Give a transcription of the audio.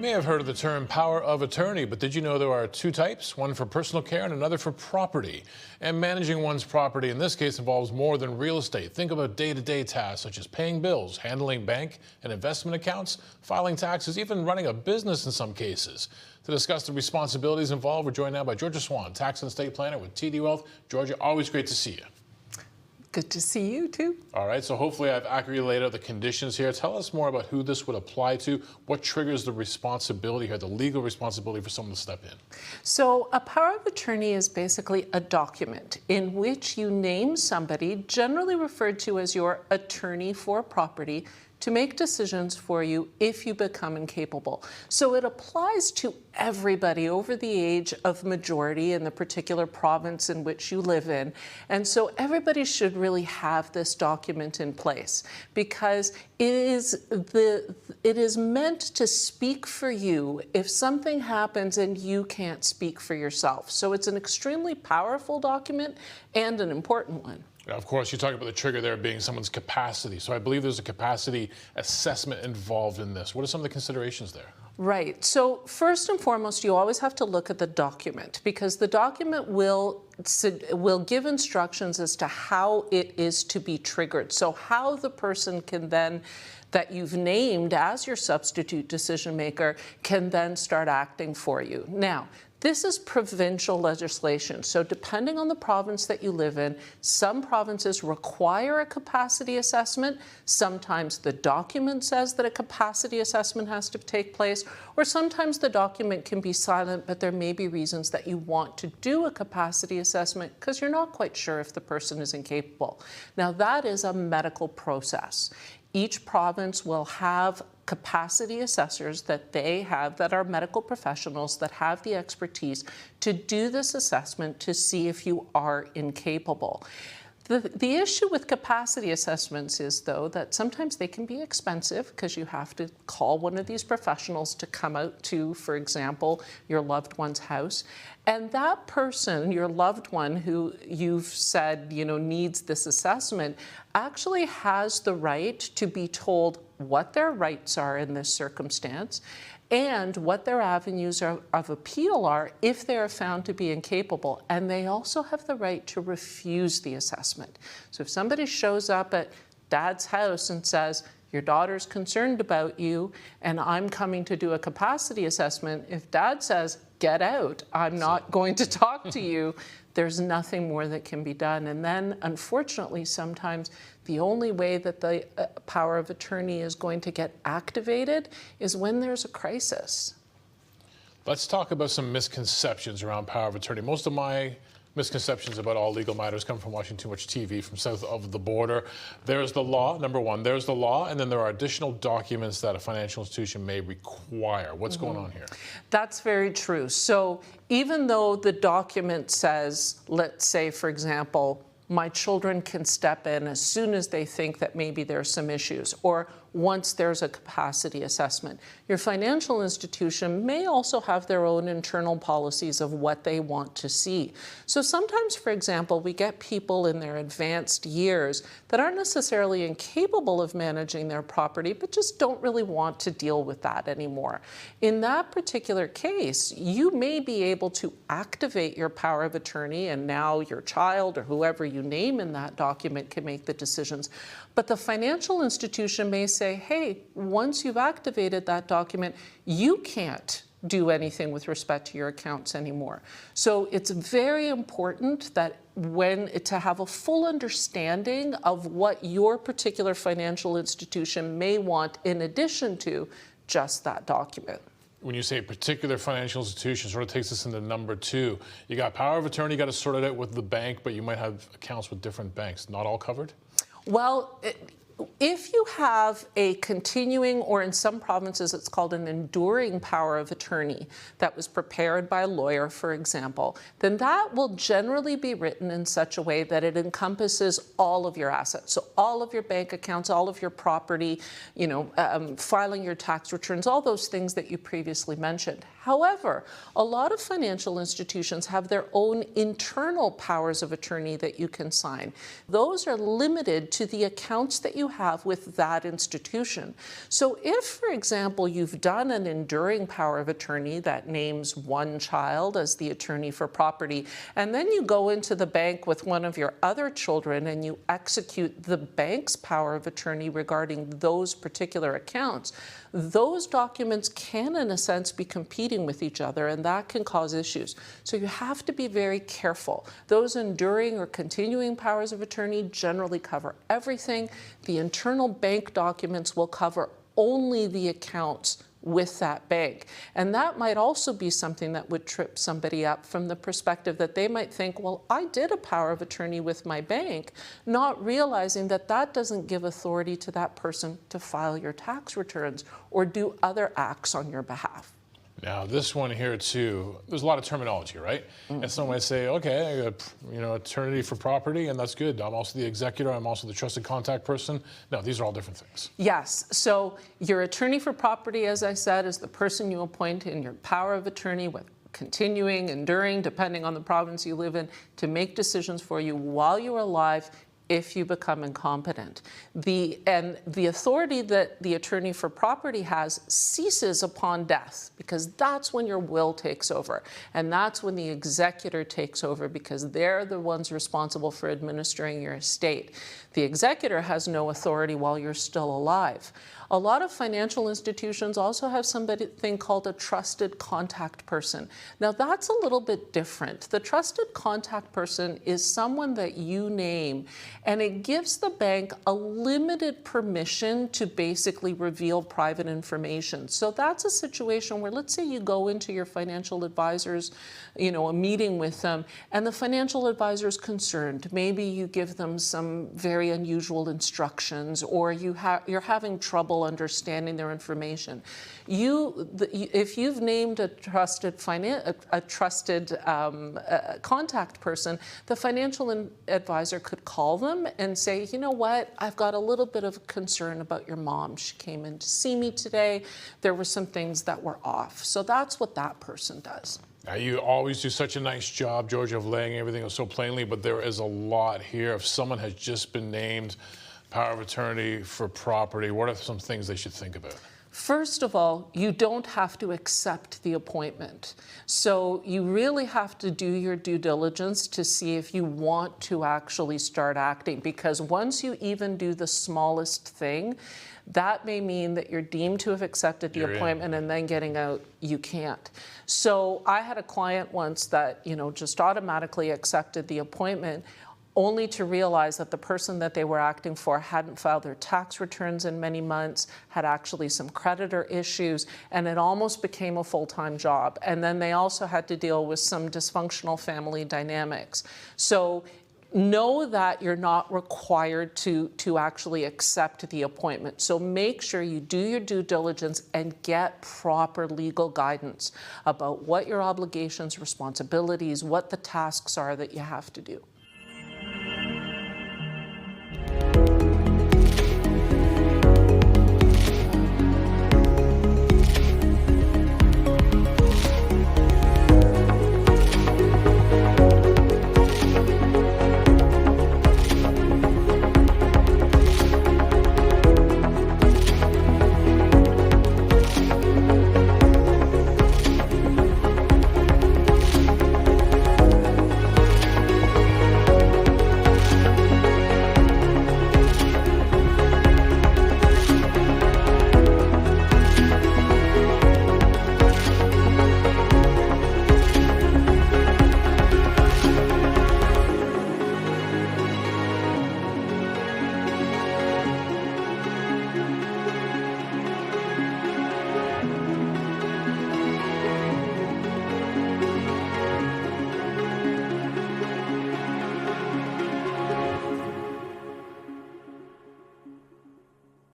may have heard of the term power of attorney, but did you know there are two types, one for personal care and another for property? And managing one's property in this case involves more than real estate. Think about day-to-day tasks such as paying bills, handling bank and investment accounts, filing taxes, even running a business in some cases. To discuss the responsibilities involved, we're joined now by Georgia Swan, tax and estate planner with TD Wealth. Georgia, always great to see you. Good to see you, too. All right, so hopefully I've accurately laid out the conditions here. Tell us more about who this would apply to. What triggers the responsibility here, the legal responsibility for someone to step in? So a power of attorney is basically a document in which you name somebody, generally referred to as your attorney for property, to make decisions for you if you become incapable. So it applies to everybody over the age of majority in the particular province in which you live in. And so everybody should really have this document in place because it is meant to speak for you if something happens and you can't speak for yourself. So it's an extremely powerful document and an important one. Of course, you talk about the trigger there being someone's capacity. So I believe there's a capacity assessment involved in this. What are some of the considerations there? Right. So first and foremost, you always have to look at the document because the document will give instructions as to how it is to be triggered. So how the person can then, that you've named as your substitute decision maker, can then start acting for you. Now, this is provincial legislation, so depending on the province that you live in, some provinces require a capacity assessment. Sometimes the document says that a capacity assessment has to take place, or sometimes the document can be silent, but there may be reasons that you want to do a capacity assessment because you're not quite sure if the person is incapable. Now, that is a medical process. Each province will have capacity assessors that they have that are medical professionals that have the expertise to do this assessment to see if you are incapable. The issue with capacity assessments is, though, that sometimes they can be expensive because you have to call one of these professionals to come out to, for example, your loved one's house. And that person, your loved one who you've said, needs this assessment, actually has the right to be told what their rights are in this circumstance and what their avenues of appeal are if they are found to be incapable. And they also have the right to refuse the assessment. So if somebody shows up at Dad's house and says, your daughter's concerned about you and I'm coming to do a capacity assessment, if Dad says, get out, I'm not going to talk to you, there's nothing more that can be done. And then, unfortunately, sometimes the only way that the power of attorney is going to get activated is when there's a crisis. Let's talk about some misconceptions around power of attorney. Most of my misconceptions about all legal matters come from watching too much TV from south of the border. There's the law, number one. There's the law, and then there are additional documents that a financial institution may require. What's going on here? That's very true. So even though the document says, let's say, for example, my children can step in as soon as they think that maybe there's some issues, or once there's a capacity assessment. Your financial institution may also have their own internal policies of what they want to see. So sometimes, for example, we get people in their advanced years that aren't necessarily incapable of managing their property, but just don't really want to deal with that anymore. In that particular case, you may be able to activate your power of attorney, and now your child or whoever you name in that document can make the decisions. But the financial institution may say, hey, once you've activated that document, you can't do anything with respect to your accounts anymore. So it's very important that to have a full understanding of what your particular financial institution may want in addition to just that document. When you say particular financial institution, sort of takes us into number two. You got power of attorney, you got to sort it out with the bank, but you might have accounts with different banks. Not all covered? Well, if you have a continuing, or in some provinces it's called an enduring power of attorney that was prepared by a lawyer, for example, then that will generally be written in such a way that it encompasses all of your assets. So all of your bank accounts, all of your property, filing your tax returns, all those things that you previously mentioned. However, a lot of financial institutions have their own internal powers of attorney that you can sign. Those are limited to the accounts that you you have with that institution. So if, for example, you've done an enduring power of attorney that names one child as the attorney for property, and then you go into the bank with one of your other children and you execute the bank's power of attorney regarding those particular accounts, those documents can, in a sense, be competing with each other, and that can cause issues. So you have to be very careful. Those enduring or continuing powers of attorney generally cover everything. The internal bank documents will cover only the accounts with that bank. And that might also be something that would trip somebody up from the perspective that they might think, well, I did a power of attorney with my bank, not realizing that that doesn't give authority to that person to file your tax returns or do other acts on your behalf. Now, this one here too, there's a lot of terminology, right? And some might say, okay, I got, attorney for property, and that's good. I'm also the executor. I'm also the trusted contact person. No, these are all different things. Yes. So your attorney for property, as I said, is the person you appoint in your power of attorney with continuing, enduring, depending on the province you live in, to make decisions for you while you're alive if you become incompetent. The authority that the attorney for property has ceases upon death, because that's when your will takes over. And that's when the executor takes over, because they're the ones responsible for administering your estate. The executor has no authority while you're still alive. A lot of financial institutions also have something called a trusted contact person. Now that's a little bit different. The trusted contact person is someone that you name, and it gives the bank a limited permission to basically reveal private information. So that's a situation where, let's say you go into your financial advisors, a meeting with them, and the financial advisor is concerned. Maybe you give them some very unusual instructions, or you're having trouble understanding their information. If you've named a trusted contact person, the financial advisor could call them and say, you know what, I've got a little bit of concern about your mom. She came in to see me today. There were some things that were off. So that's what that person does. Now, you always do such a nice job, Georgia, of laying everything out so plainly, but there is a lot here. If someone has just been named power of attorney for property, what are some things they should think about? First of all, you don't have to accept the appointment. So you really have to do your due diligence to see if you want to actually start acting, because once you even do the smallest thing, that may mean that you're deemed to have accepted the appointment, and then getting out, you can't. So I had a client once that, just automatically accepted the appointment, only to realize that the person that they were acting for hadn't filed their tax returns in many months, had actually some creditor issues, and it almost became a full-time job. And then they also had to deal with some dysfunctional family dynamics. So know that you're not required to actually accept the appointment. So make sure you do your due diligence and get proper legal guidance about what your obligations, responsibilities, what the tasks are that you have to do.